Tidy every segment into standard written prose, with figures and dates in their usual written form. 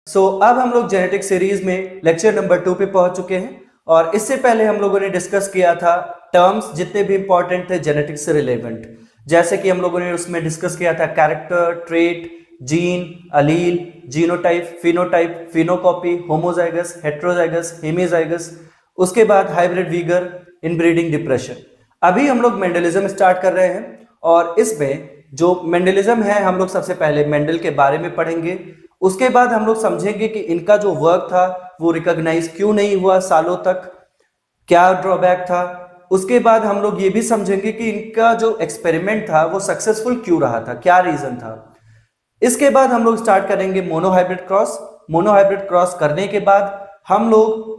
अब हम लोग जेनेटिक सीरीज में लेक्चर नंबर 2 पे पहुंच चुके हैं और इससे पहले हम लोगों ने डिस्कस किया था टर्म्स जितने भी इंपॉर्टेंट थे जेनेटिक्स से रिलेवेंट, जैसे कि हम लोगों ने उसमें डिस्कस किया था character, trait, gene, allele, genotype, phenotype, phenocopy, homozygous, heterozygous, hemizygous, उसके बाद हाइब्रिड वीगर, इनब्रीडिंग डिप्रेशन। अभी हम लोग मेंडलिज्म स्टार्ट कर रहे हैं और इसमें जो मेंडलिज्म है हम लोग सबसे पहले मेंडल के बारे में पढ़ेंगे। उसके बाद हम लोग समझेंगे कि इनका जो वर्क था वो रिकॉग्नाइज क्यों नहीं हुआ सालों तक, क्या ड्रॉबैक था। उसके बाद हम लोग ये भी समझेंगे कि इनका जो एक्सपेरिमेंट था वो सक्सेसफुल क्यों रहा था, क्या रीजन था। इसके बाद हम लोग स्टार्ट करेंगे मोनोहाइब्रिड क्रॉस। मोनोहाइब्रिड क्रॉस करने के बाद हम लोग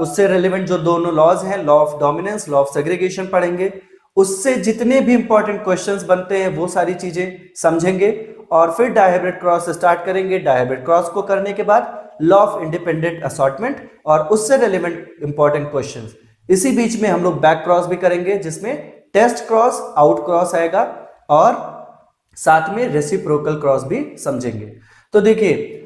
उससे रिलेवेंट जो दोनों लॉज हैं, law of dominance, law of segregation पढ़ेंगे। उससे जितने भी इंपॉर्टेंट क्वेश्चंस बनते हैं वो सारी चीजें समझेंगे और फिर डायहाइब्रिड क्रॉस स्टार्ट करेंगे। डायहाइब्रिड क्रॉस को करने के बाद लॉ ऑफ इंडिपेंडेंट असॉर्टमेंट और उससे रिलेवेंट इंपॉर्टेंट क्वेश्चंस। इसी बीच में हम लोग बैक क्रॉस भी करेंगे जिसमें टेस्ट क्रॉस, आउट क्रॉस आएगा और साथ में रेसिप्रोकल क्रॉस भी समझेंगे। तो देखिए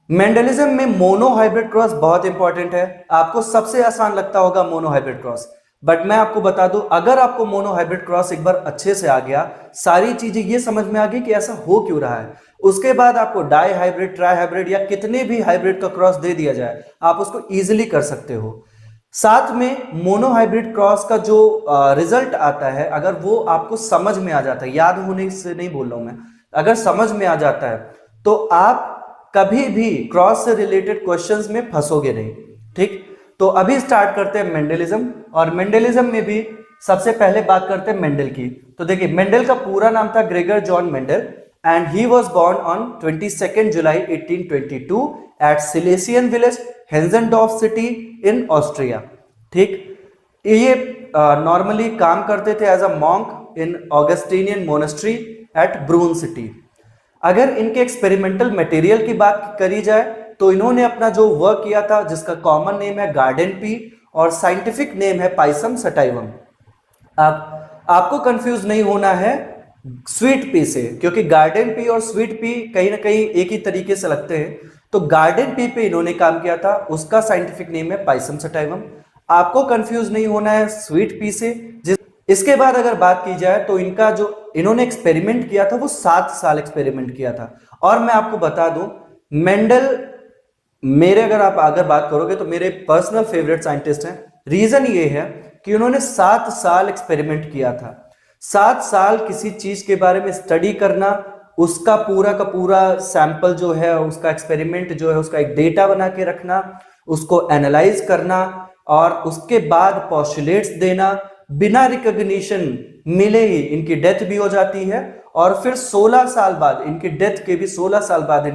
मेंडलिज्म में मोनोहाइब्रिड क्रॉस बहुत इंपॉर्टेंट है। आपको सबसे आसान लगता होगा मोनोहाइब्रिड क्रॉस, बट मैं आपको बता दूं अगर आपको मोनोहाइब्रिड क्रॉस एक बार अच्छे से आ गया, सारी चीजें ये समझ में आ गई कि ऐसा हो क्यों रहा है, उसके बाद आपको डाई हाइब्रिड, ट्राई हाइब्रिड या कितने भी हाइब्रिड का क्रॉस दे दिया जाए आप उसको इजीली कर सकते हो। साथ में मोनोहाइब्रिड क्रॉस का जो रिजल्ट आता है अगर वो आपको समझ में आ जाता है, याद होने से नहीं बोल रहा हूं मैं, अगर समझ में आ जाता है तो आप कभी भी क्रॉस से रिलेटेड क्वेश्चंस में फंसोगे नहीं। ठीक, तो अभी स्टार्ट करते हैं मेंडलिज्म। और मेंडलिज्म में भी सबसे पहले बात करते हैं मेंडल की। तो देखिए मेंडल का पूरा नाम था Gregor John Mendel and he was born on 22 July 1822 at Silesian village Heinzendorf city in Austria. ठीक, ये नॉर्मली काम करते थे as a monk in Augustinian monastery at Brunn city. अगर इनके एक्सपेरिमेंटल मटेरियल की बात करी जाए तो इन्होंने अपना जो वर्क किया था जिसका कॉमन नेम है गार्डन पी और साइंटिफिक नेम है पाइसम सटाइवम। आपको कंफ्यूज नहीं होना है स्वीट पी से, क्योंकि गार्डन पी और स्वीट पी कहीं ना कहीं एक ही तरीके से लगते हैं। तो गार्डन पी पे इन्होंने काम किया था, उसका साइंटिफिक नेम है पाइसम सटाइवम। आपको कंफ्यूज नहीं होना है स्वीट पी से। इसके बाद अगर बात की जाए तो इनका जो इन्होंने एक्सपेरिमेंट किया था वो 7 साल एक्सपेरिमेंट किया था। और मैं आपको बता दूं मेंडल मेरे अगर बात करोगे तो मेरे पर्सनल फेवरेट साइंटिस्ट हैं। रीजन ये है कि उन्होंने 7 साल एक्सपेरिमेंट किया था। 7 साल किसी चीज के बारे में स्टडी करना, उसका पूरा का पूरा सैंपल जो है, उसका एक्सपेरिमेंट जो है, उसका एक डेटा बना के रखना, उसको एनालाइज करना और उसके बाद पोस्टुलेट्स देना। बिना रिकॉग्निशन मिले ही इनकी डेथ भी हो जाती है और फिर 16 साल बाद, इनकी डेथ के भी 16 साल बाद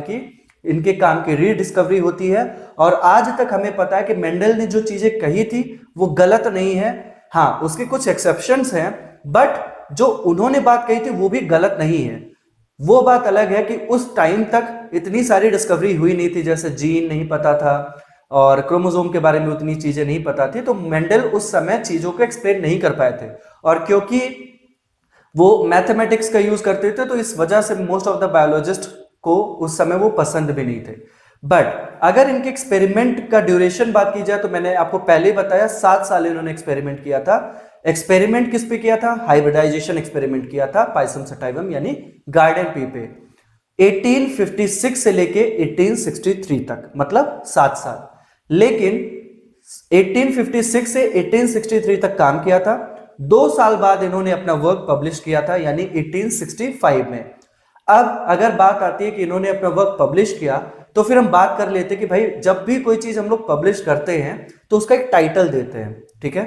इनके काम की रीडिस्कवरी होती है। और आज तक हमें पता है कि मेंडल ने जो चीजें कही थी वो गलत नहीं है। हाँ, उसके कुछ एक्सेप्शंस हैं, बट जो उन्होंने बात कही थी वो भी गलत नहीं है। वो बात अलग है कि उस टाइम तक इतनी सारी डिस्कवरी हुई नहीं थी, जैसे जीन नहीं पता था और क्रोमोसोम के बारे में उतनी चीजें नहीं पता थी, तो मेंडल उस समय चीजों को एक्सप्लेन नहीं कर पाए थे। और क्योंकि वो मैथमेटिक्स का यूज करते थे तो इस वजह से मोस्ट ऑफ द बायोलॉजिस्ट को उस समय वो पसंद भी नहीं थे। बट अगर इनके एक्सपेरिमेंट का ड्यूरेशन बात की जाए तो मैंने आपको पहले ही बताया 7 साल इन्होंने एक्सपेरिमेंट किया था। एक्सपेरिमेंट किस पे किया था? हाइब्रिडाइजेशन एक्सपेरिमेंट किया था पाइसम सटाइवम यानी गार्डन पी पे। 1856 से लेके 1863 तक, मतलब 7 साल। लेकिन 1856 से 1863 तक काम किया था। 2 साल बाद इन्होंने अपना वर्क पब्लिश किया था यानी 1865 में। अब अगर बात आती है कि इन्होंने अपना वर्क पब्लिश किया तो फिर हम बात कर लेते हैं कि भाई जब भी कोई चीज हम लोग पब्लिश करते हैं तो उसका एक टाइटल देते हैं। ठीक है,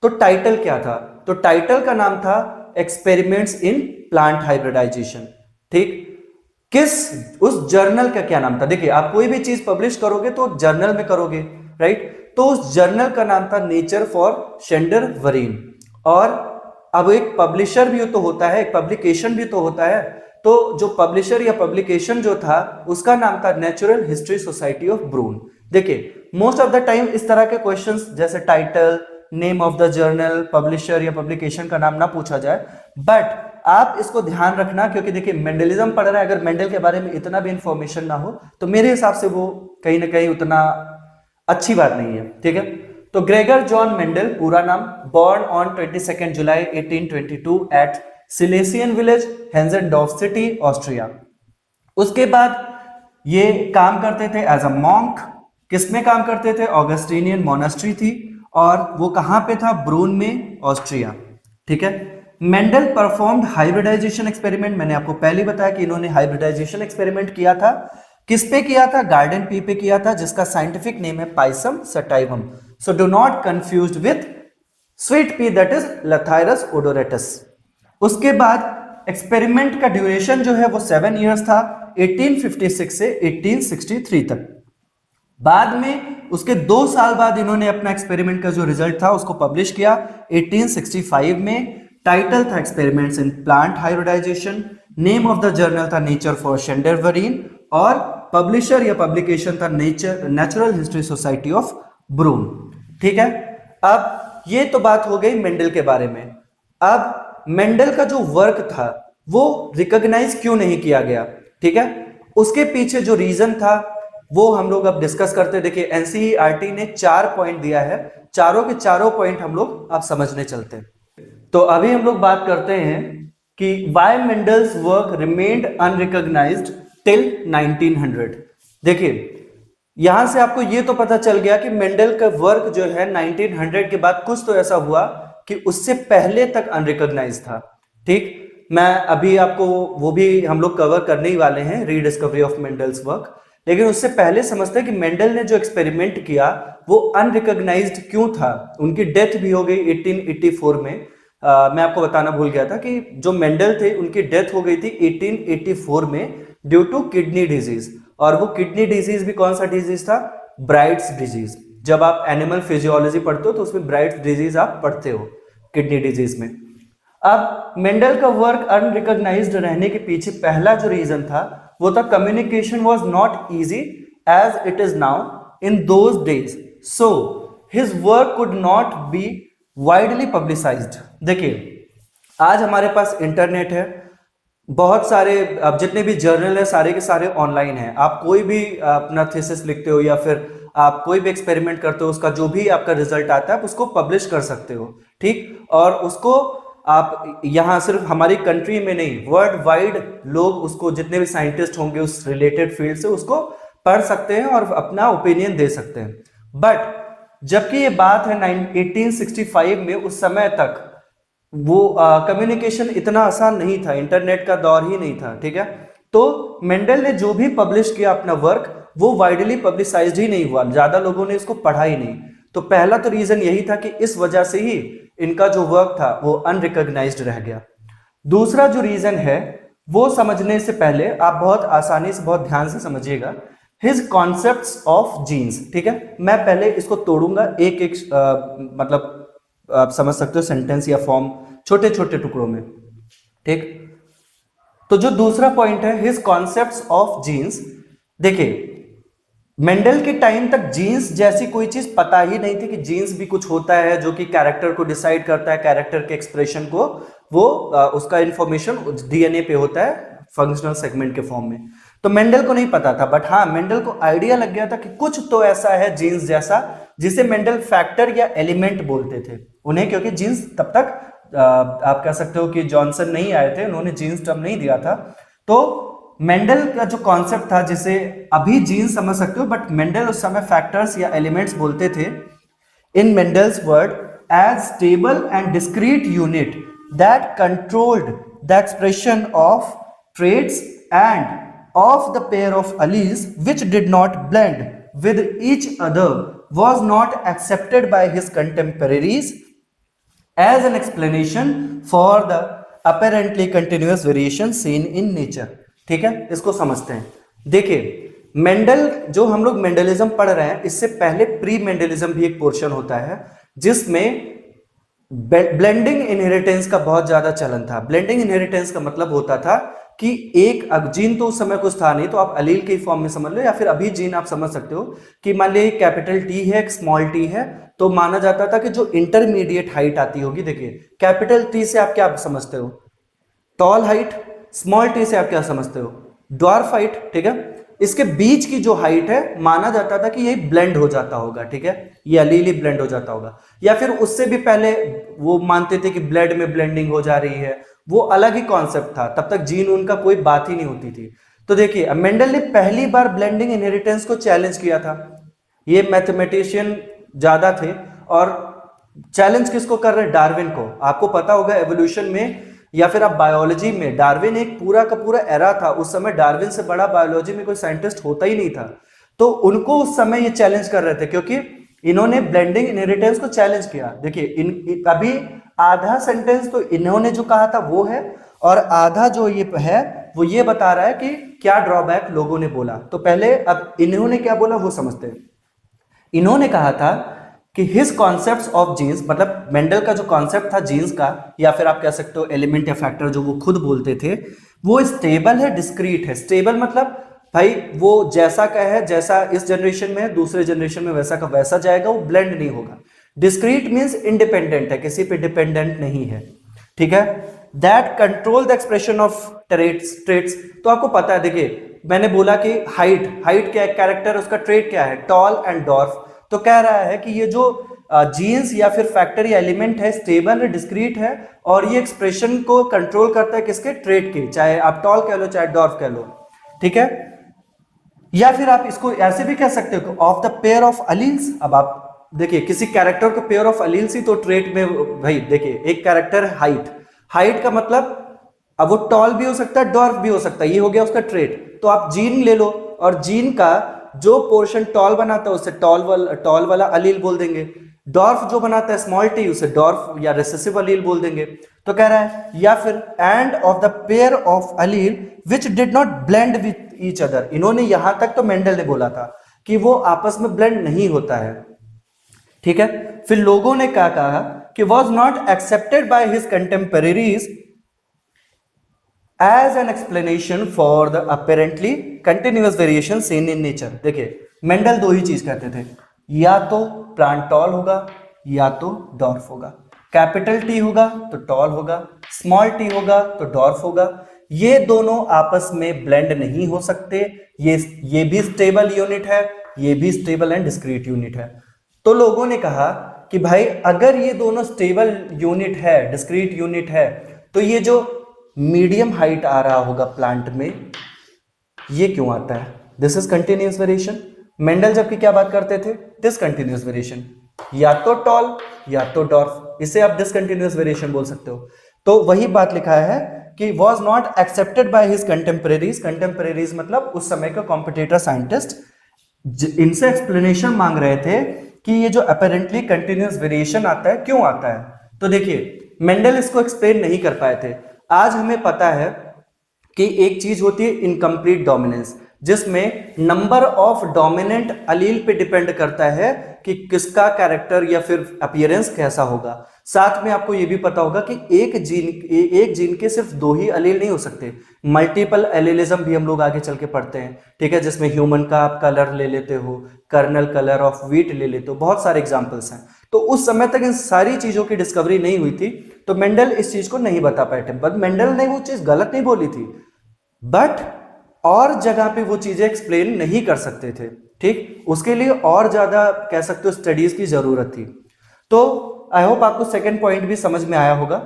तो टाइटल क्या था? तो टाइटल का नाम था एक्सपेरिमेंट्स इन प्लांट हाइब्रिडाइजेशन। ठीक, उस जर्नल का क्या नाम था? देखिए आप कोई भी चीज पब्लिश करोगे तो जर्नल में करोगे, राइट? तो उस जर्नल का नाम था नेचर फॉर शेंडर वरीन। और अब एक पब्लिशर भी तो होता है, एक पब्लिकेशन भी तो होता है। तो जो पब्लिशर या पब्लिकेशन जो था उसका नाम था नेचुरल हिस्ट्री सोसाइटी ऑफ ब्रून। देखिए मोस्ट ऑफ द टाइम इस तरह के क्वेश्चंस जैसे title, name of the journal, publisher या पब्लिकेशन का नाम ना पूछा जाए, बट आप इसको ध्यान रखना, क्योंकि देखिए मेंडलिज्म पढ़ रहा है, अगर मेंडल के बारे में इतना भी इंफॉर्मेशन ना हो तो मेरे हिसाब से वो कहीं ना कहीं उतना अच्छी बात नहीं है, ठीक है। तो ग्रेगर जॉन मेंडल, पूरा नाम, born on 22 July 1822 at Silesian village, Heinzendorf city, Austria. उसके बाद ये काम करते थे एज अ मॉन्क। किसमें काम करते थे? ऑगस्टीनियन मोनास्ट्री थी, और वो कहां पे था? ब्रून में, ऑस्ट्रिया, ठीक है। Mendel performed hybridisation experiment. मैंने आपको पहले ही बताया कि इन्होंने हाइब्रिडाइजेशन एक्सपेरिमेंट किया था। किस पे किया था? गार्डन पी पे किया था, जिसका साइंटिफिक नेम है Pisum sativum. So do not confuse with sweet pea, that is Lathyrus odoratus. उसके बाद एक्सपेरिमेंट का ड्यूरेशन जो है वो 7 इयर्स था, 1856 से 1863 तक। बाद में उसके 2 साल बाद इन्होंने अपना एक्सपेरिमेंट का जो रिजल्ट था उसको पब्लिश किया 1865 में। टाइटल था experiments in plant hybridisation. Name of the journal था नेचर फॉर शेंडरवरीन, और पब्लिशर या पब्लिकेशन था natural history society of Brunn, ठीक है। अब ये तो बात हो गई मेंडल के बारे में। अब मेंडल का जो वर्क था वो रिकॉग्नाइज क्यों नहीं किया गया, ठीक है, उसके पीछे जो रीजन था वो हम लोग अब डिस्कस करते। देखिए एनसीईआरटी ने 4 पॉइंट दिया है, चारों के चारों पॉइंट हम लोग अब समझने चलते हैं। तो अभी हम लोग बात करते हैं कि why Mendel's work remained unrecognised till 1900। देखिए यहां से आपको ये तो पता चल गया कि मेंडल का वर्क जो है 1900 के बाद कुछ तो ऐसा हुआ कि उससे पहले तक अनरिकॉग्नाइज था, ठीक। मैं अभी आपको वो भी हम लोग कवर करने ही वाले हैं, रीडिस्कवरी ऑफ मेंडल्स वर्क। लेकिन उससे पहले समझते हैं कि मेंडल ने जो एक्सपेरिमेंट किया वो अनरिकॉग्नाइज्ड क्यों था। उनकी डेथ भी हो गई 1884 में। मैं आपको बताना भूल गया था कि जो मेंडल थे उनकी डेथ हो गई थी 1884 में ड्यू टू किडनी डिजीज। और वो किडनी डिजीज भी कौन सा डिजीज था? Brides disease. जब आप एनिमल फिजियोलॉजी पढ़ते हो तो उसमें ब्राइट्स डिजीज आप पढ़ते हो किडनी डिजीज में। अब मेंडल का वर्क अनरिकॉग्नाइज्ड रहने के पीछे पहला जो रीजन था वो था communication was not easy as it is now in those days, so his work could not be widely publicised. देखिए आज हमारे पास इंटरनेट है, बहुत सारे अब जितने भी जर्नल है सारे के सारे ऑनलाइन है। आप कोई भी अपना थीसिस लिखते हो या फिर आप कोई भी एक्सपेरिमेंट करते हो, उसका जो भी आपका रिजल्ट आता है आप उसको पब्लिश कर सकते हो, ठीक। और उसको आप यहाँ सिर्फ हमारी कंट्री में नहीं, वर्ल्ड वाइड लोग उसको, जितने भी साइंटिस्ट होंगे उस रिलेटेड फील्ड से, उसको पढ़ सकते हैं और अपना ओपिनियन दे सकते हैं। बट जबकि ये बात है 1865 में, उस समय तक वो कम्युनिकेशन इतना आसान नहीं था, इंटरनेट का दौर ही नहीं था, ठीक है। तो मेंडल ने जो भी पब्लिश किया अपना वर्क वो वाइडली पब्लिसाइज्ड ही नहीं हुआ, ज्यादा लोगों ने इसको पढ़ा ही नहीं। तो पहला तो रीजन यही था कि इस वजह से ही इनका जो वर्क था वो अनरिकॉग्नाइज्ड रह गया। दूसरा जो रीजन है वो समझने से पहले आप बहुत आसानी से, बहुत ध्यान से समझिएगा, हिज कॉन्सेप्ट्स ऑफ जीन्स, ठीक है। मैं पहले इसको तोड़ूंगा एक एक मतलब आप समझ सकते हो सेंटेंस या फॉर्म छोटे छोटे टुकड़ों में, ठीक। तो जो दूसरा पॉइंट है हिज कॉन्सेप्ट्स ऑफ जीन्स, देखिए मेंडल के टाइम तक जीन्स जैसी कोई चीज पता ही नहीं थी कि जीन्स भी कुछ होता है जो कि कैरेक्टर को डिसाइड करता है, कैरेक्टर के एक्सप्रेशन को, वो उसका इंफॉर्मेशन डीएनए पे होता है फंक्शनल सेगमेंट के फॉर्म में। तो मेंडल को नहीं पता था, बट हाँ मेंडल को आइडिया लग गया था कि कुछ तो ऐसा है जीन्स जैसा, जिसे मेंडल फैक्टर या एलिमेंट बोलते थे उन्हें, क्योंकि जीन्स तब तक आप कह सकते हो कि जॉनसन नहीं आए थे, उन्होंने जीन्स टर्म नहीं दिया था। तो मेंडल का जो कॉन्सेप्ट था, जिसे अभी जीन्स समझ सकते हो बट मेंडल उस समय फैक्टर्स या एलिमेंट्स बोलते थे, in Mendel's word as stable and discrete unit that controlled the expression of traits and of the pair of alleles which did not blend with each other was not accepted by his contemporaries as an explanation for the apparently continuous variation seen in nature, ठीक है। इसको समझते हैं। देखिए Mendel, जो हम लोग Mendelism पढ़ रहे हैं, इससे पहले प्री मेंडलिज्म भी एक पोर्शन होता है जिसमें ब्लेंडिंग इनहेरिटेंस का बहुत ज्यादा चलन था। ब्लेंडिंग इनहेरिटेंस का मतलब होता था कि एक जीन तो उस समय कुछ था नहीं, तो आप अलील के फॉर्म में समझ लो, या फिर अभी जीन आप समझ सकते हो कि मान लीजिए कैपिटल टी है, एक स्मॉल टी है, तो माना जाता था कि जो इंटरमीडिएट हाइट आती होगी, देखिए कैपिटल टी से आप क्या समझते हो, टॉल हाइट, स्मॉल टी से आप क्या समझते हो, ड्वार्फ हाइट, ठीक है। इसके बीच की जो हाइट है माना जाता था कि ये ब्लेंड हो जाता होगा, ठीक है, ये अलीली ब्लेंड हो जाता होगा, या फिर उससे भी पहले वो मानते थे कि ब्लड में ब्लेंडिंग हो जा रही है, वो अलग ही कॉन्सेप्ट था, तब तक जीन उनका कोई बात ही नहीं होती थी। तो देखिए मेंडल ने पहली बार ब्लेंडिंग इनहेरिटेंस को चैलेंज किया था। ये मैथमेटिशियन ज्यादा थे और चैलेंज किसको कर रहे हैं, डार्विन को। आपको पता होगा एवोल्यूशन में या फिर आप बायोलॉजी में, डार्विन एक पूरा का पूरा एरा था, उस समय डार्विन से बड़ा बायोलॉजी में कोई साइंटिस्ट होता ही नहीं था। तो उनको उस समय ये चैलेंज कर रहे थे क्योंकि इन्होंने ब्लेंडिंग इनहेरिटेंस को चैलेंज किया। देखिए अभी आधा सेंटेंस तो इन्होंने जो कहा था वो है, और आधा जो ये है वो ये बता रहा है कि क्या ड्रॉबैक लोगों ने बोला। तो पहले अब इन्होंने क्या बोला वो समझते हैं। इन्होंने कहा था कि हिज कॉन्सेप्ट्स ऑफ जीन्स, मतलब मेंडल का जो कॉन्सेप्ट था जीन्स का, या फिर आप कह सकते हो एलिमेंट या फैक्टर जो वो खुद बोलते थे, वो स्टेबल है, डिस्क्रीट है। स्टेबल मतलब भाई वो जैसा का है, जैसा इस जनरेशन में है दूसरे जनरेशन में वैसा का वैसा जाएगा, वो ब्लेंड नहीं होगा। डिस्क्रीट मीन्स इंडिपेंडेंट है, किसी पे डिपेंडेंट नहीं है, ठीक है। That control the expression of traits. तो आपको पता है, देखिए मैंने बोला कि हाइट क्या है, कैरेक्टर उसका ट्रेट क्या है, टॉल एंड डॉर्फ। तो कह रहा है कि ये जो जीन्स या फिर फैक्टर या एलिमेंट है स्टेबल है, डिस्क्रीट है, और ये एक्सप्रेशन को कंट्रोल करता है किसके, ट्रेट के, चाहे आप टॉल कह लो चाहे डॉर्फ कह लो, ठीक है। या फिर आप इसको ऐसे भी कह सकते हो of the pair of alleles. अब आप देखिए किसी कैरेक्टर को पेयर ऑफ अलील्स ही तो ट्रेट में, भाई देखिए एक कैरेक्टर है हाइट का मतलब अब वो टॉल भी हो सकता है डॉर्फ भी हो सकता है, ये हो गया उसका ट्रेट। तो आप जीन ले लो और जीन का जो पोर्शन टॉल बनाता है उसे टॉल वाला अलील बोल देंगे, डॉर्फ जो बनाता है स्मॉल टी उसे डॉर्फ या रिसेसिव अलील बोल देंगे। तो कह रहा है या फिर and of the pair of allele which did not blend with each other. इन्होंने यहां तक तो मेंडल ने बोला था कि वो आपस में ब्लेंड नहीं होता है, ठीक है। फिर लोगों ने क्या कहा कि was not accepted by his contemporaries as an explanation for the apparently continuous variation seen in nature. देखिए मेंडल दो ही चीज कहते थे, या तो प्लांट टॉल होगा या तो डॉर्फ होगा, कैपिटल टी होगा तो टॉल होगा, स्मॉल टी होगा तो डॉर्फ होगा। ये दोनों आपस में ब्लेंड नहीं हो सकते। ये भी स्टेबल यूनिट है, ये भी स्टेबल एंड डिस्क्रीट यूनिट है। तो लोगों ने कहा कि भाई अगर ये दोनों स्टेबल यूनिट है, डिस्क्रीट यूनिट है, तो ये जो मीडियम हाइट आ रहा होगा प्लांट में, ये क्यों आता है, this is continuous variation. Mendel जबकि क्या बात करते थे, डिसकंटिन्यूअस वेरिएशन, या तो टॉल या तो डॉर्फ, इसे आप डिसकंटिन्यूअस वेरिएशन बोल सकते हो। तो वही बात लिखा है कि was not accepted by his कंटेम्परेरीज मतलब उस समय का कॉम्पिटिटर साइंटिस्ट, इनसे एक्सप्लेनेशन मांग रहे थे कि ये जो अपेरेंटली कंटिन्यूअस वेरिएशन आता है क्यों आता है। तो देखिए मेंडल इसको एक्सप्लेन नहीं कर पाए थे। आज हमें पता है कि एक चीज होती है इनकम्प्लीट डोमिनेंस, जिसमें नंबर ऑफ डोमिनेंट अलील पे डिपेंड करता है कि किसका कैरेक्टर या फिर अपीयरेंस कैसा होगा। साथ में आपको यह भी पता होगा कि एक जीन के सिर्फ दो ही अलील नहीं हो सकते, मल्टीपल एलिलिज्म भी हम लोग आगे चल के पढ़ते हैं, ठीक है, जिसमें ह्यूमन का आप कलर ले लेते हो, कर्नल कलर ऑफ व्हीट ले लेते हो, बहुत सारे एग्जांपल्स हैं। तो उस समय तक इन सारी चीजों की डिस्कवरी नहीं हुई थी, तो मेंडल इस चीज को नहीं बता पाए थे। बट मेंडल ने वो चीज गलत नहीं बोली थी, बट और जगह पे वो चीजें एक्सप्लेन नहीं कर सकते थे, ठीक, उसके लिए और ज्यादा कह सकते हो स्टडीज की जरूरत थी। तो आई होप आपको सेकंड पॉइंट भी समझ में आया होगा।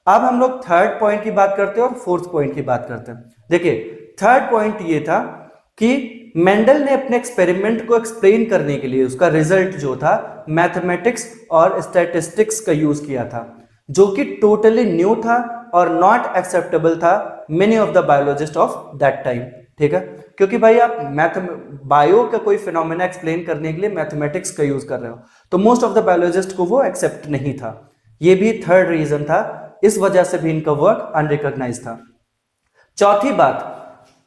अब हम लोग थर्ड पॉइंट की बात करते हैं और फोर्थ पॉइंट की बात करते हैं। देखिए थर्ड पॉइंट ये था कि मेंडल ने अपने एक्सपेरिमेंट को एक्सप्लेन करने के लिए उसका रिजल्ट जो था मैथमेटिक्स और स्टैटिस्टिक्स का यूज किया था, जो कि टोटली न्यू था और नॉट एक्सेप्टेबल था many of the biologist of that time, ठीक है। क्योंकि भाई आप बायो का कोई फिनोमेना एक्सप्लेन करने के लिए मैथमेटिक्स का यूज कर रहे हो, तो मोस्ट ऑफ द बायोलॉजिस्ट को वो एक्सेप्ट नहीं था। ये भी थर्ड रीजन था, इस वजह से भी इनका वर्क अनरिकॉग्नाइज था। चौथी बात,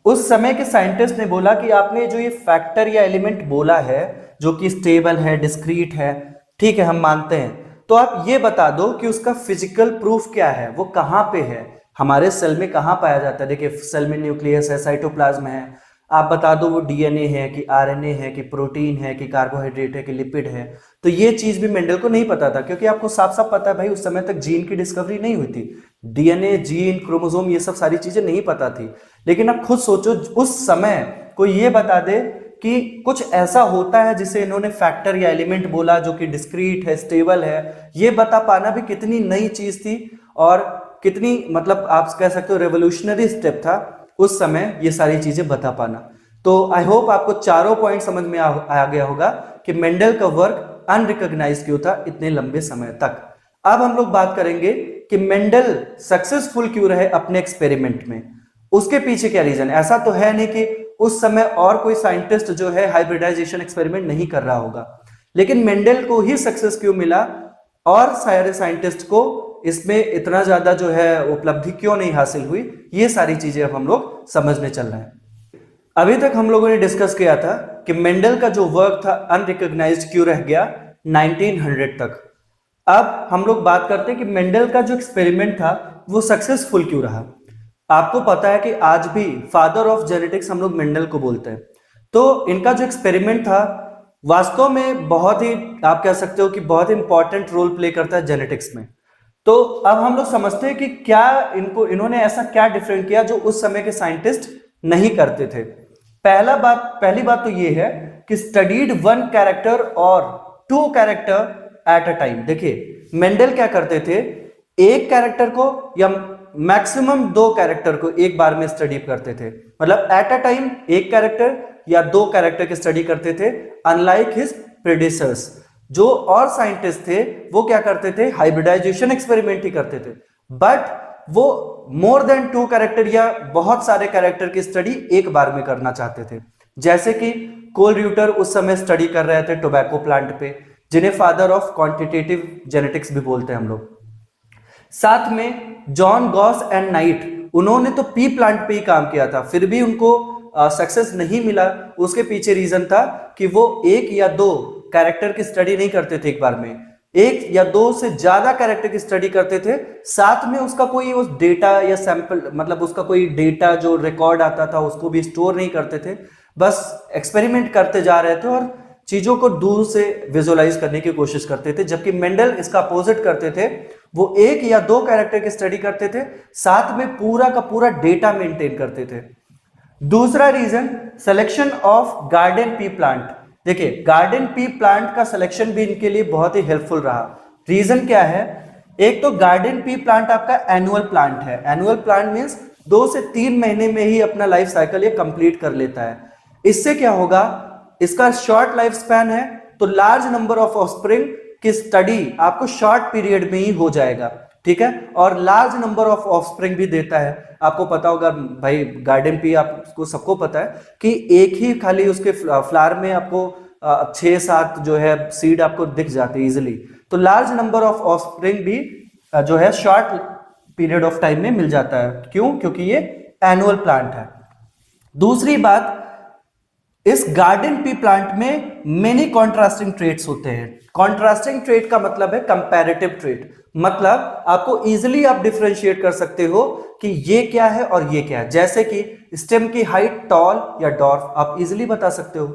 उस समय के साइंटिस्ट ने बोला कि आपने जो ये फैक्टर या एलिमेंट बोला है जो कि स्टेबल है, डिस्क्रीट है, ठीक है, हम मानते हैं, तो आप ये बता दो कि उसका फिजिकल प्रूफ क्या है, वो कहां पे है, हमारे सेल में कहां पाया जाता है। देखिए सेल में न्यूक्लियस है, साइटोप्लाज्म है, आप बता दो वो डीएनए है कि आरएनए है कि प्रोटीन है कि कार्बोहाइड्रेट है कि लिपिड है। तो ये चीज भी मेंडल को नहीं पता था, क्योंकि आपको साफ साफ पता है भाई उस समय तक जीन की डिस्कवरी नहीं हुई थी। डीएनए, जीन, क्रोमोसोम, ये सब सारी चीजें नहीं पता थी। लेकिन अब खुद सोचो उस समय कोई ये बता दे कि कुछ ऐसा होता है जिसे इन्होंने फैक्टर या एलिमेंट बोला जो कि डिस्क्रीट है, स्टेबल है, ये बता पाना भी कितनी नई चीज थी और कितनी मतलब आप कह सकते हो रेवोल्यूशनरी स्टेप था उस समय ये सारी चीजें बता पाना। तो आई होप आपको चारों पॉइंट समझ में आ गया होगा कि मेंडल का वर्क अनरिकॉग्नाइज क्यों था इतने लंबे समय तक। अब हम लोग बात करेंगे कि मेंडल सक्सेसफुल क्यों रहे अपने एक्सपेरिमेंट में, उसके पीछे क्या रीजन। ऐसा तो है नहीं कि उस समय और कोई साइंटिस्ट जो है हाइब्रिडाइजेशन एक्सपेरिमेंट नहीं कर रहा होगा, लेकिन मेंडल को ही सक्सेस क्यों मिला और सारे साइंटिस्ट को इसमें इतना ज्यादा जो है उपलब्धि क्यों नहीं हासिल हुई, ये सारी चीजें अब हम लोग समझने चल रहे हैं। अभी तक हम लोगों ने डिस्कस किया था कि मेंडल का जो वर्क था अनरिकॉग्नाइज्ड क्यों रह गया 1900 तक। अब हम लोग बात करते हैं कि मेंडल का जो एक्सपेरिमेंट था वो सक्सेसफुल क्यों रहा। आपको पता है कि आज भी फादर ऑफ जेनेटिक्स हम लोग मेंडल को बोलते हैं। तो इनका जो एक्सपेरिमेंट था वास्तव में बहुत ही आप कह सकते हो कि बहुत इंपॉर्टेंट रोल प्ले करता है जेनेटिक्स में। तो अब हम लोग समझते हैं कि क्या इन्होंने ऐसा क्या डिफरेंट किया जो उस समय के साइंटिस्ट नहीं करते थे। पहली बात तो ये है कि स्टडीड वन कैरेक्टर और two character at a time. देखिए मेंडल क्या करते थे, एक कैरेक्टर को या मैक्सिमम दो कैरेक्टर को एक बार में स्टडी करते थे, मतलब एट अ टाइम एक कैरेक्टर या दो कैरेक्टर की स्टडी करते थे। अनलाइक हिज प्रेडिसर्स जो और साइंटिस्ट थे वो क्या करते थे, हाइब्रिडाइजेशन एक्सपेरिमेंट ही करते थे, बट वो मोर देन टू कैरेक्टर या बहुत सारे कैरेक्टर की स्टडी एक बार में करना चाहते थे। जैसे कि कोल रियूटर उस समय स्टडी कर रहे थे टोबैको प्लांट पे, जिन्हें फादर ऑफ क्वांटिटेटिव जेनेटिक्स भी बोलते हैं हम लोग। साथ में जॉन गॉस एंड नाइट, उन्होंने तो पी प्लांट पे ही काम किया था, फिर भी उनको सक्सेस नहीं मिला। उसके पीछे रीजन था कि वो एक या दो कैरेक्टर की स्टडी नहीं करते थे एक बार में, एक या दो से ज्यादा कैरेक्टर की स्टडी करते थे। साथ में उसका कोई उस डेटा या सैंपल मतलब उसका कोई डेटा जो रिकॉर्ड आता था उसको भी स्टोर नहीं करते थे, बस एक्सपेरिमेंट करते जा रहे थे और चीजों को दूर से विजुअलाइज करने की कोशिश करते थे। जबकि मेंडल इसका अपोजिट करते थे, वो एक या दो कैरेक्टर की स्टडी करते थे, साथ में पूरा का पूरा डेटा मेंटेन करते थे। दूसरा reason selection of garden pea plant. देखिए गार्डन पी प्लांट का सिलेक्शन भी इनके लिए बहुत ही हेल्पफुल रहा। रीजन क्या है, एक तो गार्डन पी प्लांट आपका एनुअल प्लांट है। एनुअल प्लांट मींस 2 से 3 महीने में ही अपना लाइफ साइकिल ये कंप्लीट कर लेता है। इससे क्या होगा, इसका शॉर्ट लाइफ स्पैन है तो लार्ज नंबर ऑफ ऑफस्प्रिंग की स्टडी आपको शॉर्ट पीरियड में ही हो जाएगा, ठीक है, और लार्ज नंबर ऑफ ऑफस्प्रिंग भी देता है। आपको पता होगा भाई गार्डन पी आपको सबको पता है कि एक ही खाली उसके फ्लावर में आपको 6-7 जो है सीड आपको दिख जाते हैं इजिली। तो लार्ज नंबर ऑफ ऑफस्प्रिंग भी जो है शॉर्ट पीरियड ऑफ टाइम में मिल जाता है। क्यों? क्योंकि ये एनुअल प्लांट है। दूसरी बात, इस गार्डन पी प्लांट में मेनी कॉन्ट्रास्टिंग ट्रेट्स होते हैं। कॉन्ट्रास्टिंग ट्रेट का मतलब है कंपैरेटिव ट्रेट, मतलब आपको इजीली आप डिफरेंशिएट कर सकते हो कि ये क्या है और ये क्या है। जैसे कि स्टेम की हाइट टॉल या डॉर्फ आप इजीली बता सकते हो,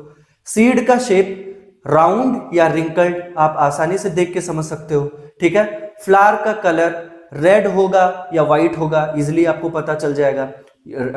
सीड का शेप राउंड या रिंकल्ड आप आसानी से देख के समझ सकते हो, ठीक है। फ्लावर का कलर रेड होगा या व्हाइट होगा इजीली आपको पता चल जाएगा,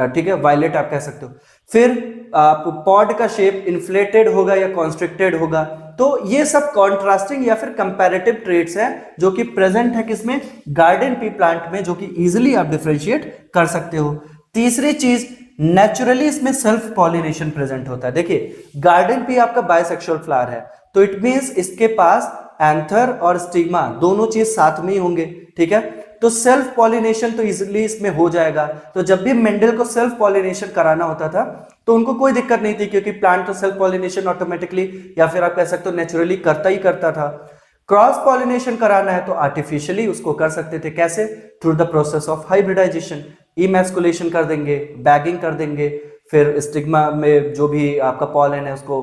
ठीक है, वायलेट आप कह सकते हो। फिर आप पॉड का शेप इन्फ्लेटेड होगा या कॉन्स्ट्रिक्टेड होगा। तो ये सब कॉन्ट्रास्टिंग या फिर कंपैरेटिव ट्रेट्स हैं जो कि प्रेजेंट है किसमें, गार्डन पी प्लांट में, जो कि इजीली आप डिफरेंशिएट कर सकते हो। तीसरी चीज, नेचुरली इसमें सेल्फ पॉलिनेशन प्रेजेंट होता है। देखिए गार्डन पी आपका बाइसेक्सुअल फ्लावर है, तो इट मींस इसके पास एंथर और स्टिग्मा दोनों चीज साथ में ही होंगे, ठीक है। तो सेल्फ पॉलिनेशन तो इजीली इसमें हो जाएगा। तो जब भी मेंडल को सेल्फ पॉलिनेशन कराना होता था तो उनको कोई दिक्कत नहीं थी, क्योंकि प्लांट तो सेल्फ पॉलिनेशन ऑटोमेटिकली या फिर आप कह सकते हो नेचुरली करता ही करता था। क्रॉस पॉलिनेशन कराना है तो आर्टिफिशियली उसको कर सकते थे। कैसे? Through the process of hybridisation, emasculation कर देंगे, बैगिंग कर देंगे, फिर स्टिग्मा में जो भी आपका पॉलन है उसको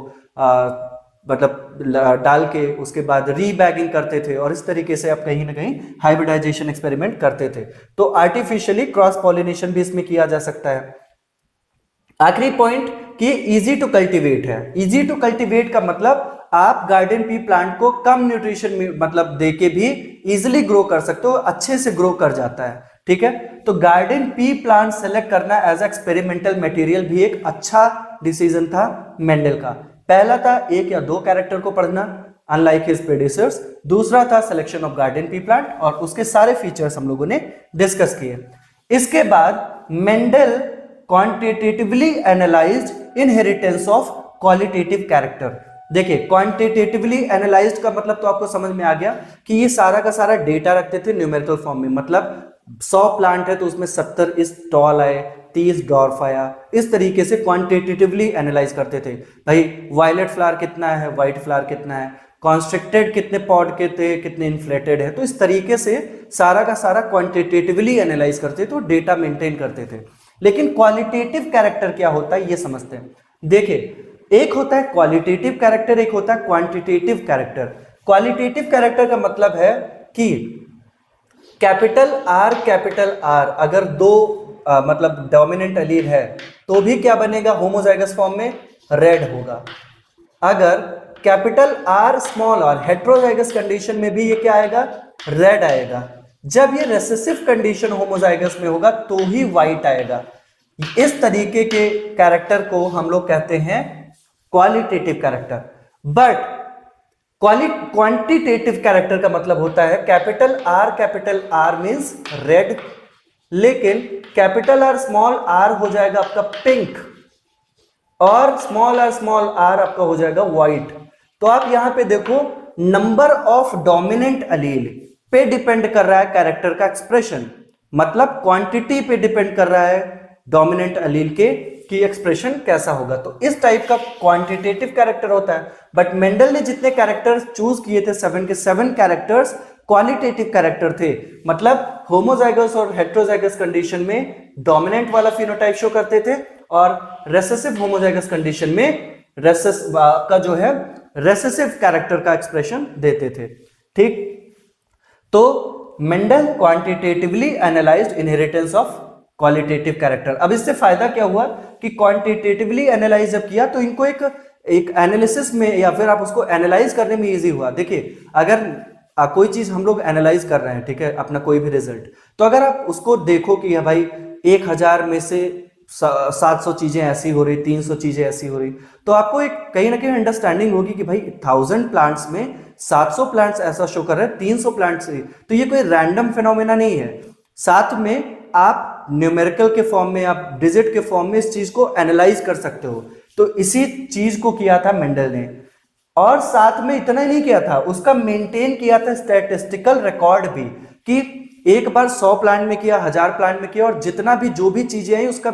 मतलब डाल के उसके बाद रीबैगिंग करते थे, और इस तरीके से आप कहीं ना कहीं हाइब्रिडाइजेशन एक्सपेरिमेंट करते थे। तो आर्टिफिशियली क्रॉस पॉलिनेशन भी इसमें किया जा सकता है। आखिरी पॉइंट कि इजी टू कल्टीवेट है। इजी टू कल्टीवेट का मतलब आप गार्डन पी प्लांट को कम न्यूट्रिशन मतलब देके भी इजिली ग्रो कर सकते हो, अच्छे से ग्रो कर जाता है, ठीक है। तो गार्डन पी प्लांट सेलेक्ट करना एज एक्सपेरिमेंटल मटेरियल भी एक अच्छा डिसीजन था मेंडल का। पहला था एक या दो कैरेक्टर को पढ़ना अनलाइक हिज प्रेडिसर्स, दूसरा था selection of garden pea plant और उसके सारे फीचर्स हम लोगों ने डिस्कस किए। इसके बाद Mendel quantitatively analysed inheritance of qualitative character. देखिए क्वांटिटेटिवली एनालाइज्ड का मतलब तो आपको समझ में आ गया कि ये सारा का सारा डेटा रखते थे न्यूमेरिकल फॉर्म में, मतलब 100 प्लांट है तो उसमें 70 इस टॉल आए, 30 डॉर्फ आया, इस तरीके से क्वांटिटेटिवली एनालाइज करते थे। भाई वायलेट फ्लावर कितना है, व्हाइट फ्लावर कितना है, कॉन्स्ट्रिक्टेड कितने पॉड के थे, कितने इन्फ्लेटेड है, तो इस तरीके से सारा का सारा क्वांटिटेटिवली एनालाइज करते थे, डेटा मेंटेन करते थे। लेकिन क्वालिटेटिव कैरेक्टर क्या होता है ये समझते हैं। देखिए एक होता है क्वालिटेटिव कैरेक्टर, एक होता है क्वांटिटेटिव कैरेक्टर। क्वालिटेटिव कैरेक्टर का मतलब है कि कैपिटल आर अगर दो मतलब डोमिनेंट एलील है तो भी क्या बनेगा, होमोजाइगस फॉर्म में रेड होगा। अगर capital R small R heterozygous condition में भी ये क्या आएगा, रेड आएगा। जब ये रेसेसिव कंडीशन होमोजाइगस में होगा तो ही व्हाइट आएगा। इस तरीके के कैरेक्टर को हम लोग कहते हैं qualitative character. But quantitative character का मतलब होता है कैपिटल आर मींस रेड, लेकिन कैपिटल आर हो जाएगा आपका पिंक और स्मॉल आर आपका हो जाएगा व्हाइट। तो आप यहां पे देखो नंबर ऑफ डोमिनेंट अलील पे डिपेंड कर रहा है कैरेक्टर का एक्सप्रेशन, मतलब क्वांटिटी पे डिपेंड कर रहा है डोमिनेंट अलील के कि एक्सप्रेशन कैसा होगा। तो इस टाइप का क्वांटिटेटिव कैरेक्टर होता है। बट मेंडल ने जितने कैरेक्टर्स चूज किए थे 7 के 7 कैरेक्टर्स क्वालिटेटिव कैरेक्टर थे, मतलब होमोजाइगस और हेट्रोजाइगस कंडीशन में डोमिनेंट वाला फिनोटाइप शो करते थे और रेसेसिव होमोजाइगस कंडीशन में का जो है रेसेसिव कैरेक्टर का एक्सप्रेशन देते थे, ठीक। तो Mendel quantitatively analysed inheritance of qualitative character. अब इससे फायदा क्या हुआ कि क्वांटिटेटिवली एनालाइज जब किया तो इनको एक एनालिसिस में या फिर आप उसको एनालाइज करने में इजी हुआ। देखिए अगर कोई चीज हम लोग एनालाइज कर रहे हैं, ठीक है, अपना कोई भी रिजल्ट, तो अगर आप उसको देखो कि भाई 1000 में से 700 चीजें ऐसी हो रही, 300 चीजें ऐसी हो रही, तो आपको एक कहीं ना कहीं अंडरस्टैंडिंग होगी कि भाई 1000 प्लांट्स में 700 प्लांट्स ऐसा शो कर रहे हैं, 300 प्लांट्स, तो ये कोई रैंडम फिनोमेना नहीं है। साथ में आप न्यूमेरिकल के फॉर्म में, आप डिजिट के फॉर्म में इस चीज को एनालाइज कर सकते हो। तो इसी चीज को किया था मेंडल ने, और साथ में इतना ही नहीं किया था, उसका मेंटेन किया था स्टैटिस्टिकल रिकॉर्ड भी, कि एक बार 100 प्लांट में किया, 1000 प्लांट में किया, और जितना भी जो भी चीजें आई उसका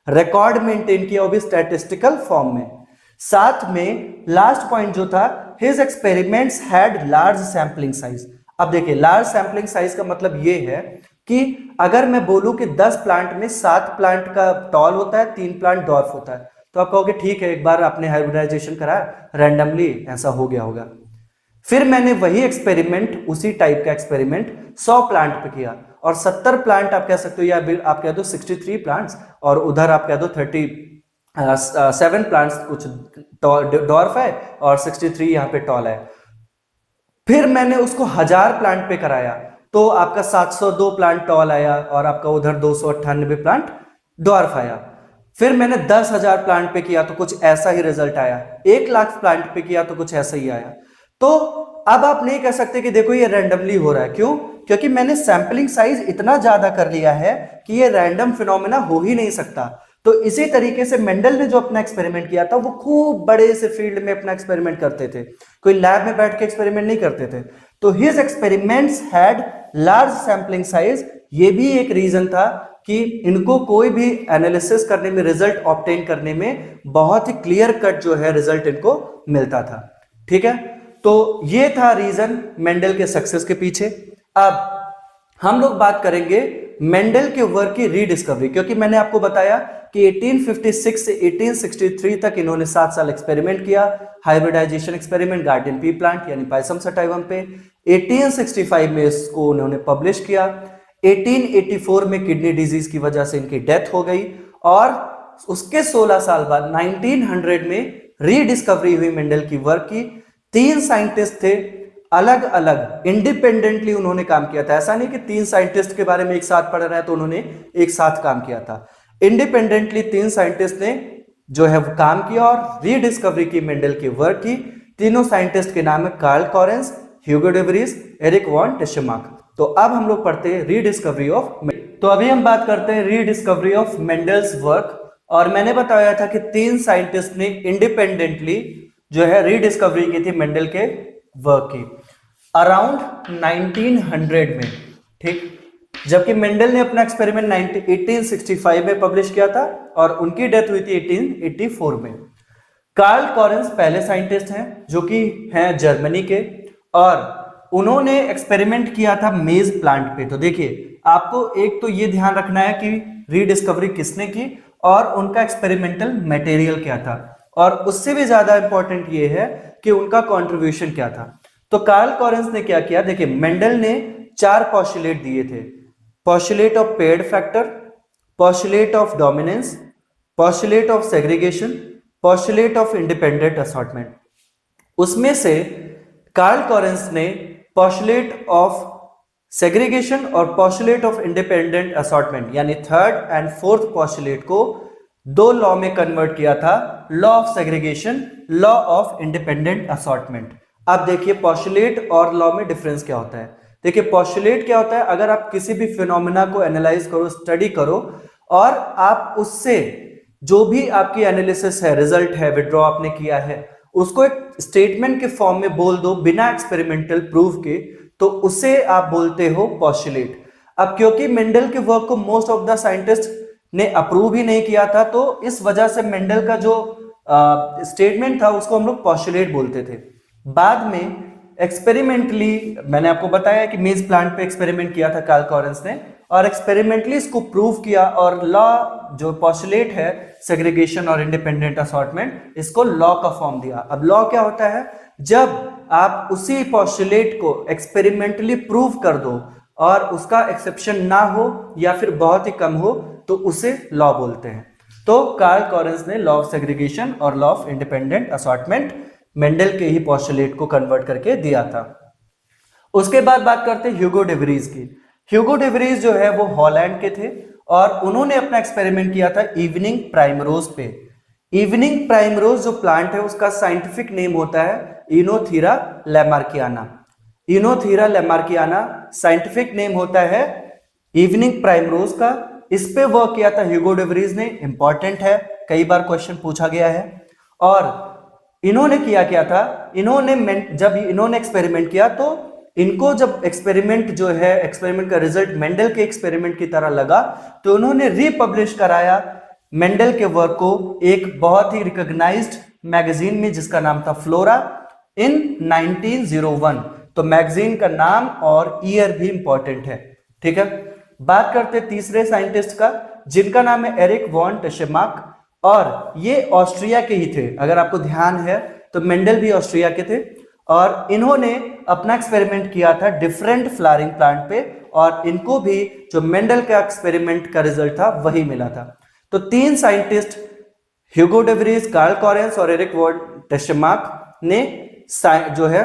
रिकॉर्ड मेंटेन किया, वो भी स्टैटिस्टिकल फॉर्म में। साथ में लास्ट पॉइंट जो था, his experiments had large sampling size. अब देखिए लार्ज सैंपलिंग साइज का मतलब ये है कि अगर मैं बोलूं कि 10 प्लांट में 7 प्लांट का टॉल होता है, 3 प्लांट डॉर्फ होता है, तो आप कहोगे ठीक है, एक बार आपने हाइब्रिडाइजेशन कराया, रैंडमली ऐसा हो गया होगा। फिर मैंने वही एक्सपेरिमेंट, उसी टाइप का एक्सपेरिमेंट 100 प्लांट पे किया, और 70 प्लांट आप कह सकते हो, या आप कह दो 63 प्लांट्स, और उधर आप कह दो 37 प्लांट्स कुछ डॉर्फ है और 63 यहाँ पे टॉल है। फिर मैंने उसको 1000 प्लांट पे कराया, तो आपका 702 प्लांट टॉल आया और आपका उधर 298 प्लांट डॉर्फ आया। फिर मैंने 10,000 प्लांट पे किया तो कुछ ऐसा ही रिजल्ट आया, 1,00,000 प्लांट पे किया तो कुछ ऐसा ही आया। तो अब आप नहीं कह सकते कि देखो ये रैंडमली हो रहा है, क्यों? क्योंकि मैंने सैंपलिंग साइज इतना ज्यादा कर लिया है कि ये रैंडम फिनोमेना हो ही नहीं सकता। तो इसी तरीके से मेंडल ने जो अपना एक्सपेरिमेंट किया था, वो खूब बड़े से फील्ड में अपना एक्सपेरिमेंट करते थे, कोई लैब में बैठ के एक्सपेरिमेंट नहीं करते थे। तो his experiments had large sampling size, ये भी एक रीजन था कि इनको कोई भी एनालिसिस करने में, रिजल्ट ऑब्टेन करने में बहुत ही क्लियर कट जो है रिजल्ट इनको मिलता था, ठीक है। तो ये था रीजन मेंडल के सक्सेस के पीछे। अब हम लोग बात करेंगे मेंडल के वर्क की रीडिस्कवरी, क्योंकि मैंने आपको बताया कि 1856 से 1863 तक इन्होंने 7 साल एक्सपेरिमेंट किया, hybridisation experiment garden pea plant यानी पायसम सटाइवम पे। 1865 में इसको उन्होंने पब्लिश किया। 1884 में किडनी डिजीज की वजह से इनकी डेथ हो गई, और उसके 16 साल बाद 1900 में रीडिस्कवरी हुई मेंडल की वर्क की। 3 साइंटिस्ट थे, अलग अलग इंडिपेंडेंटली उन्होंने काम किया था। ऐसा नहीं कि 3 साइंटिस्ट के बारे में एक साथ पढ़ रहे हैं तो उन्होंने एक साथ काम किया था। इंडिपेंडेंटली 3 साइंटिस्ट ने जो है वो काम किया और रीडिस्कवरी की मेंडल की वर्क की। तीनों साइंटिस्ट के नाम है Carl Correns, Hugo de Vries, Erich von Tschermak. तो अब हम लोग पढ़ते हैं रीडिस्कवरी ऑफ। तो अभी हम बात करते हैं रीडिस्कवरी ऑफ मेंडल्स वर्क। और मैंने बताया था कि 3 साइंटिस्ट ने इंडिपेंडेंटली जो है रीडिस्कवरी की थी मेंडल के वर्क की अराउंड 1900 में, ठीक। जबकि मेंडल ने अपना एक्सपेरिमेंट 1865 में पब्लिश किया था और उनकी डेथ हुई थी 1884 में। कार्ल कॉरेंस पहले साइंटिस्ट हैं जो कि हैं जर्मनी के, और उन्होंने एक्सपेरिमेंट किया था मेज प्लांट पे। तो देखिए, आपको एक तो ये ध्यान रखना है कि रीडिस्कवरी किसने की और उनका एक्सपेरिमेंटल मटेरियल क्या था, और उससे भी ज्यादा इंपॉर्टेंट ये है कि उनका कंट्रीब्यूशन क्या था। तो कार्ल कॉरेंस ने क्या किया, देखिए मेंडल ने 4 पोस्टुलेट दिए थे। Postulate of paired factor, postulate of dominance, postulate of segregation, postulate of independent assortment. उसमें से कार्ल कॉरेंस ने पोस्टुलेट ऑफ सेग्रीगेशन और पोस्टुलेट ऑफ इंडिपेंडेंट असॉर्टमेंट यानी 3rd and 4th पोस्टुलेट को 2 लॉ में कन्वर्ट किया था, law of segregation, law of independent assortment. अब देखिए पोस्टुलेट और लॉ में डिफरेंस क्या होता है। देखिए पोस्टुलेट क्या होता है, अगर आप किसी भी फिनोमेना को एनालाइज करो, स्टडी करो और आप उससे जो भी आपकी एनालिसिस है, रिजल्ट है, विड्रॉ आपने किया है, उसको एक स्टेटमेंट के फॉर्म में बोल दो बिना एक्सपेरिमेंटल प्रूफ के, तो उसे आप बोलते हो पोस्टुलेट। अब क्योंकि मेंडल के वर्क को मोस्ट ऑफ द साइंटिस्ट ने अप्रूव ही नहीं किया था, तो इस वजह से मेंडल का जो स्टेटमेंट था उसको हम लोग पोस्टुलेट बोलते थे। बाद में एक्सपेरिमेंटली मैंने आपको बताया कि मेज प्लांट पे एक्सपेरिमेंट किया था कार्ल कॉरेंस ने, और एक्सपेरिमेंटली इसको प्रूव किया और लॉ जो पोस्टुलेट है सेग्रीगेशन और इंडिपेंडेंट असॉर्टमेंट, इसको लॉ का फॉर्म दिया। अब लॉ क्या होता है, जब आप उसी पोस्टुलेट को एक्सपेरिमेंटली प्रूव कर दो और उसका एक्सेप्शन ना हो या फिर बहुत ही कम हो, तो उसे लॉ बोलते हैं। तो कार्ल कॉरेंस ने लॉ ऑफ सेग्रीगेशन और law of independent assortment Mendel के ही पोस्टुलेट को कन्वर्ट करके दिया था। उसके बाद बात करते हैं ह्यूगो डे व्रीज की। ह्यूगो डे व्रीज जो है वो हॉलैंड के थे और उन्होंने अपना एक्सपेरिमेंट किया था इवनिंग प्राइमरोज पे। इवनिंग प्राइमरोज जो प्लांट है उसका साइंटिफिक नेम होता है इनोथीरा लैमार्कियाना। इनोथीरा लैमार्कियाना साइंटिफिक नेम होता है इवनिंग प्राइमरोज का। इस पे वर्क किया था ह्यूगो डे व्रीज ने, इंपॉर्टेंट है, कई बार क्वेश्चन पूछा गया है। और इन्होंने किया क्या था, जब इन्होंने एक्सपेरिमेंट किया तो इनको जब एक्सपेरिमेंट जो है, एक्सपेरिमेंट का रिजल्ट मेंडल के एक्सपेरिमेंट की तरह लगा, तो उन्होंने रीपब्लिश कराया मेंडल के वर्क को एक बहुत ही रिकॉग्नाइज्ड मैगजीन में जिसका नाम था फ्लोरा इन 1901। तो मैगजीन का नाम और ईयर भी इंपॉर्टेंट है, ठीक है। बात करते तीसरे साइंटिस्ट का जिनका नाम है एरिक वॉन टिशमाक, और ये ऑस्ट्रिया के ही थे। अगर आपको ध्यान है तो मेंडल भी ऑस्ट्रिया के थे और इन्होंने अपना एक्सपेरिमेंट किया था डिफरेंट फ्लावरिंग प्लांट पे, और इनको भी जो मेंडल का एक्सपेरिमेंट का रिजल्ट था वही मिला था। तो 3 scientists Hugo de Vries, Carl Correns और एरिक वॉन टिशमाक ने जो है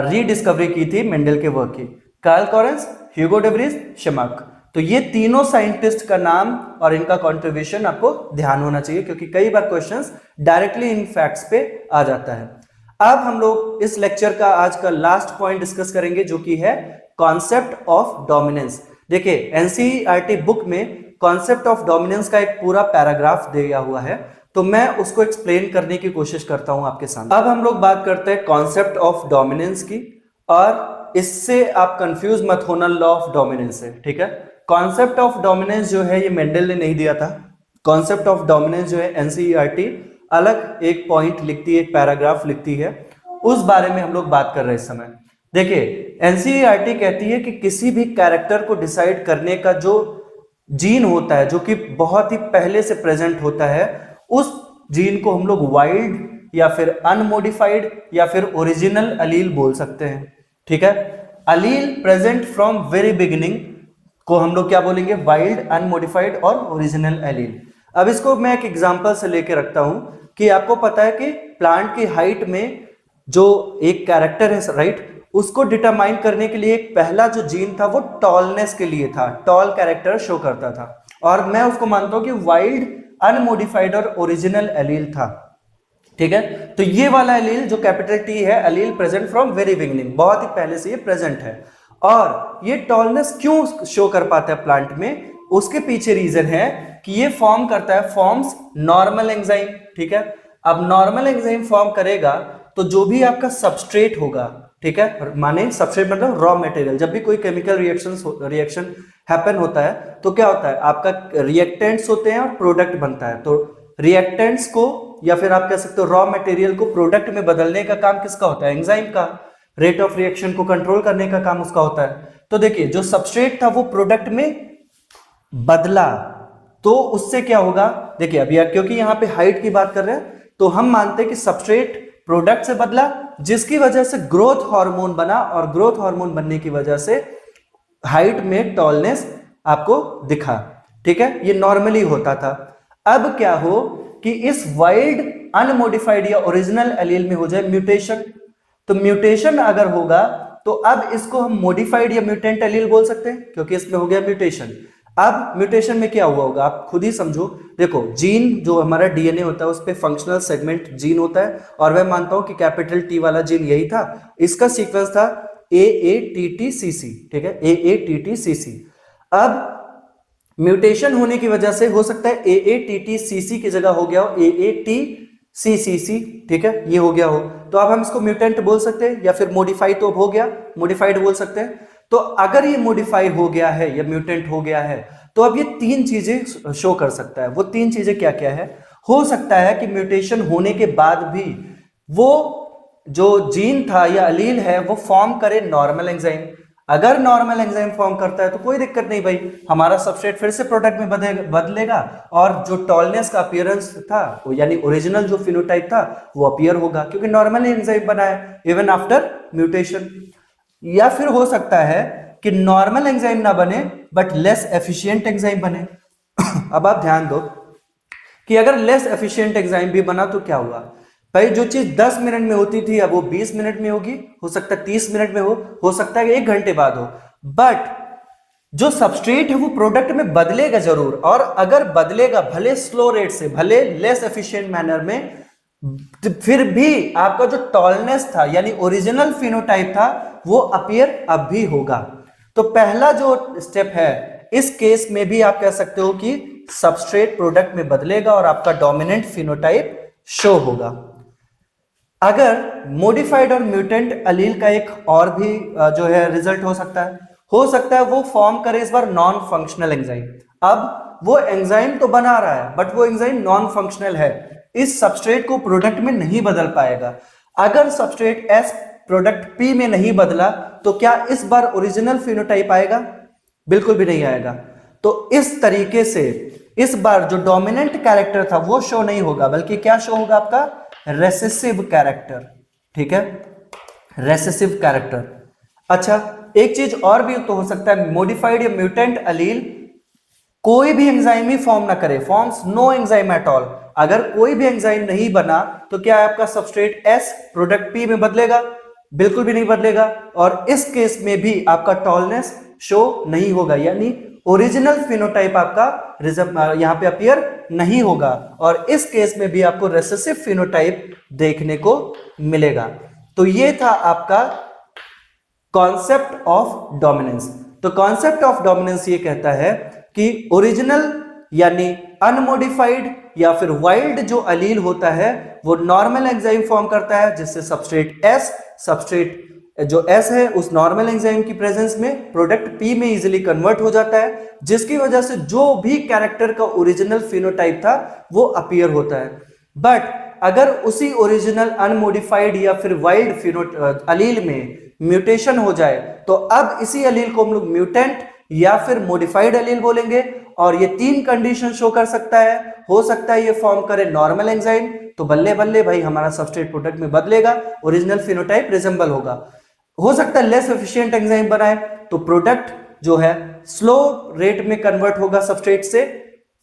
रीडिस्कवरी की थी मेंडल के वर्क की। Carl Correns, Hugo de Vries, Tschermak. तो ये तीनों साइंटिस्ट का नाम और इनका कंट्रीब्यूशन आपको ध्यान होना चाहिए, क्योंकि कई बार क्वेश्चंस डायरेक्टली इन फैक्ट्स पे आ जाता है। अब हम लोग इस लेक्चर का आज का लास्ट पॉइंट डिस्कस करेंगे जो कि है कॉन्सेप्ट ऑफ डोमिनेंस। देखिए एनसीईआरटी बुक में कॉन्सेप्ट ऑफ डोमिनेंस का एक पूरा पैराग्राफ दिया हुआ है, तो मैं उसको एक्सप्लेन करने की कोशिश करता हूं आपके सामने। अब हम लोग बात करते हैं कॉन्सेप्ट ऑफ डोमिनेंस की, और इससे आप कंफ्यूज मत होना लॉ ऑफ डोमिनेंस से, ठीक है। कॉन्सेप्ट ऑफ डोमिनेंस जो है ये मेंडल ने नहीं दिया था। कॉन्सेप्ट ऑफ डोमिनेंस जो है एनसीईआरटी अलग एक पॉइंट लिखती है, एक पैराग्राफ लिखती है, उस बारे में हम लोग बात कर रहे हैं इस समय। देखिए एनसीईआरटी कहती है कि किसी भी कैरेक्टर को डिसाइड करने का जो जीन होता है, जो कि बहुत ही पहले से प्रेजेंट होता है, उस जीन को हम लोग वाइल्ड या फिर अनमोडिफाइड या फिर ओरिजिनल अलील बोल सकते हैं, ठीक है। अलील प्रेजेंट फ्रॉम वेरी बिगिनिंग को हम लोग क्या बोलेंगे, वाइल्ड, अनमोडिफाइड और ओरिजिनल एलील। अब इसको मैं एक एग्जांपल से लेके रखता हूं कि आपको पता है कि प्लांट की हाइट में जो एक कैरेक्टर है राइट, उसको डिटरमाइन करने के लिए एक पहला जो जीन था वो टॉलनेस के लिए था, टॉल कैरेक्टर शो करता था, और मैं उसको मानता हूं कि वाइल्ड अनमोडिफाइड और ओरिजिनल एलील था। ठीक है, तो ये वाला एलील जो कैपिटल टी है, allele present from very beginning, बहुत ही पहले से ये प्रेजेंट है। और ये टॉलनेस क्यों शो कर पाता है प्लांट में, उसके पीछे रीजन है कि ये फॉर्म करता है, फॉर्म्स नॉर्मल एंजाइम। ठीक है, अब नॉर्मल एंजाइम फॉर्म करेगा तो जो भी आपका सबस्ट्रेट होगा, ठीक है, माने सबस्ट्रेट मतलब रॉ मटेरियल, जब भी कोई केमिकल रिएक्शन हैपन होता है तो क्या होता है, आपका रिएक्टेंट्स होते हैं और प्रोडक्ट बनता है। तो रिएक्टेंट्स को या फिर आप कह सकते हो रॉ मटेरियल को प्रोडक्ट में बदलने का काम किसका होता है, एंजाइम का। रेट ऑफ रिएक्शन को कंट्रोल करने का काम उसका होता है। तो देखिए जो सबस्ट्रेट था वो प्रोडक्ट में बदला तो उससे क्या होगा, देखिए अभी क्योंकि यहां पे हाइट की बात कर रहे हैं तो हम मानते हैं कि सबस्ट्रेट प्रोडक्ट से बदला, जिसकी वजह से ग्रोथ हार्मोन बना, और ग्रोथ हार्मोन बनने की वजह से हाइट में टॉलनेस आपको दिखा। ठीक है, ये नॉर्मली होता था। अब क्या हो कि इस वाइल्ड अनमोडिफाइड या ओरिजिनल एलील में हो जाए म्यूटेशन। तो म्यूटेशन अगर होगा तो अब इसको हम मॉडिफाइड या म्यूटेंट एलील बोल सकते हैं, क्योंकि इसमें हो गया म्यूटेशन। अब म्यूटेशन में क्या हुआ होगा आप खुद ही समझो। देखो जीन जो हमारा डीएनए होता है उस पे फंक्शनल सेगमेंट जीन होता है, और मैं मानता हूं कि कैपिटल टी वाला जीन यही था। इसका सीक्वेंस था AATTCC। ठीक है, AATTCC। अब म्यूटेशन होने की वजह से हो सकता है AATTCC की जगह हो गया हो AATCCC। ठीक है, ये हो गया हो तो अब हम इसको म्यूटेंट बोल सकते हैं, या फिर मॉडिफाइड तो हो गया, मॉडिफाइड बोल सकते हैं। तो अगर ये मॉडिफाई हो गया है या म्यूटेंट हो गया है तो अब ये तीन चीजें शो कर सकता है। वो तीन चीजें क्या क्या है, हो सकता है कि म्यूटेशन होने के बाद भी वो जो जीन था या अलील है वो फॉर्म करे नॉर्मल एंजाइम। अगर नॉर्मल एंजाइम फॉर्म करता है तो कोई दिक्कत नहीं भाई, हमारा सबस्ट्रेट फिर से प्रोडक्ट में बदलेगा, और जो टॉलनेस का अपीयरेंस था यानी ओरिजिनल जो फिनोटाइप था वो अपीयर होगा, क्योंकि नॉर्मल एंजाइम बना है इवन आफ्टर म्यूटेशन। या फिर हो सकता है कि नॉर्मल एंजाइम ना बने बट लेस एफिशिएंट एंजाइम बने। अब आप ध्यान दो कि अगर लेस एफिशिएंट एंजाइम भी बना तो क्या हुआ भाई, जो चीज 10 मिनट में होती थी अब वो 20 मिनट में होगी, हो सकता है 30 मिनट में हो सकता है 1 घंटे बाद हो, बट जो सबस्ट्रेट है वो प्रोडक्ट में बदलेगा जरूर, और अगर बदलेगा भले स्लो रेट से, भले लेस एफिशिएंट मैनर में, तो फिर भी आपका जो टॉलनेस था यानी ओरिजिनल फिनोटाइप था वो अपीयर अब भी होगा। तो पहला जो स्टेप है इस केस में भी आप कह सकते हो कि सबस्ट्रेट प्रोडक्ट में बदलेगा और आपका डोमिनेंट फिनोटाइप शो होगा। अगर मॉडिफाइड और म्यूटेंट अलील का एक और भी जो है रिजल्ट हो सकता है वो फॉर्म करे इस बार नॉन फंक्शनल एंजाइम। अब वो एंजाइम तो बना रहा है बट वो एंजाइम नॉन फंक्शनल है, इस सबस्ट्रेट को प्रोडक्ट में नहीं बदल पाएगा। अगर सबस्ट्रेट S प्रोडक्ट P में नहीं बदला तो क्या इस बार ओरिजिनल फिनोटाइप आएगा? बिल्कुल भी नहीं आएगा। तो इस तरीके से इस बार जो डोमिनेंट कैरेक्टर था वो शो नहीं होगा, बल्कि क्या शो होगा, आपका रेसेसिव कैरेक्टर। ठीक है, रेसेसिव कैरेक्टर। अच्छा, एक चीज और भी तो हो सकता है, मॉडिफाइड या म्यूटेंट अलील कोई भी एंजाइम ही फॉर्म ना करे, forms no enzyme at all. अगर कोई भी एंजाइम नहीं बना तो क्या आपका सबस्ट्रेट S प्रोडक्ट P में बदलेगा? बिल्कुल भी नहीं बदलेगा, और इस केस में भी आपका टॉलनेस शो नहीं होगा, यानी ओरिजिनल फिनोटाइप आपका यहां पे अपीयर नहीं होगा, और इस केस में भी आपको रेसेसिव फिनोटाइप देखने को मिलेगा। तो ये था आपका कॉन्सेप्ट ऑफ डोमिनेंस। तो कॉन्सेप्ट ऑफ डोमिनेंस ये कहता है कि ओरिजिनल यानी अनमोडिफाइड या फिर वाइल्ड जो अलील होता है वो नॉर्मल एंजाइम फॉर्म करता है, जिससे सबस्ट्रेट जो S है उस नॉर्मल एंजाइम की प्रेजेंस में प्रोडक्ट P में इजीली कन्वर्ट हो जाता है, जिसकी वजह से जो भी कैरेक्टर का ओरिजिनल फिनोटाइप था वो अपीयर होता है। बट अगर उसी ओरिजिनल अनमोडिफाइड या फिर वाइल्ड अलील में म्यूटेशन हो जाए तो अब इसी अलील को हम लोग म्यूटेंट या फिर मॉडिफाइड एलील बोलेंगे, और ये तीन कंडीशन शो कर सकता है। हो सकता है ये फॉर्म करे नॉर्मल एंजाइम, तो बल्ले बल्ले भाई हमारा सबस्ट्रेट प्रोडक्ट में बदलेगा, ओरिजिनल फिनोटाइप रिजेंबल होगा। हो सकता है लेस एफिशिएंट एंजाइम बनाए तो प्रोडक्ट जो है स्लो रेट में कन्वर्ट होगा सबस्ट्रेट से,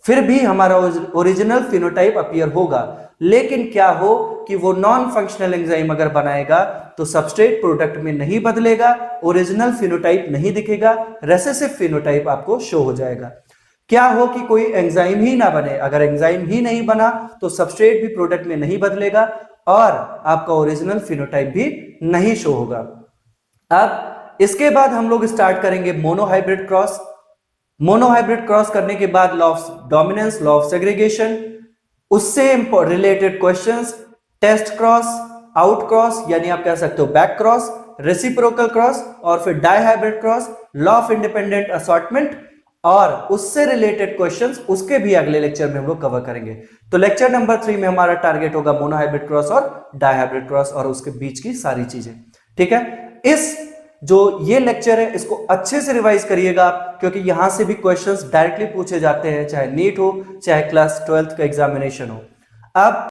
फिर भी हमारा ओरिजिनल फिनोटाइप अपीयर होगा। लेकिन क्या हो कि वो नॉन फंक्शनल एंजाइम अगर बनाएगा तो सबस्ट्रेट प्रोडक्ट में नहीं बदलेगा, ओरिजिनल फिनोटाइप नहीं दिखेगा, रेसेसिव फिनोटाइप आपको शो हो जाएगा। क्या हो कि कोई एंजाइम ही ना बने, अगर एंजाइम ही नहीं बना तो सबस्ट्रेट भी प्रोडक्ट में नहीं बदलेगा और आपका ओरिजिनल फिनोटाइप भी नहीं शो होगा। अब इसके बाद हम लोग स्टार्ट करेंगे मोनोहाइब्रिड क्रॉस। मोनोहाइब्रिड क्रॉस करने के बाद law of dominance, law of segregation, उससे related questions, test cross, out cross यानी आप कह सकते हो बैक क्रॉस, रेसिप्रोकल क्रॉस और फिर dihybrid cross, law of independent assortment और उससे रिलेटेड क्वेश्चंस उसके भी अगले लेक्चर में हम लोग कवर करेंगे। तो लेक्चर नंबर 3 में हमारा टारगेट होगा मोनोहाइब्रिड क्रॉस और डाइहाइब्रिड क्रॉस और उसके बीच की सारी चीजें। ठीक है, इस जो ये लेक्चर है इसको अच्छे से रिवाइज करिएगा आप, क्योंकि यहां से भी क्वेश्चंस डायरेक्टली पूछे जाते हैं, चाहे नीट हो चाहे क्लास 12th का एग्जामिनेशन हो। अब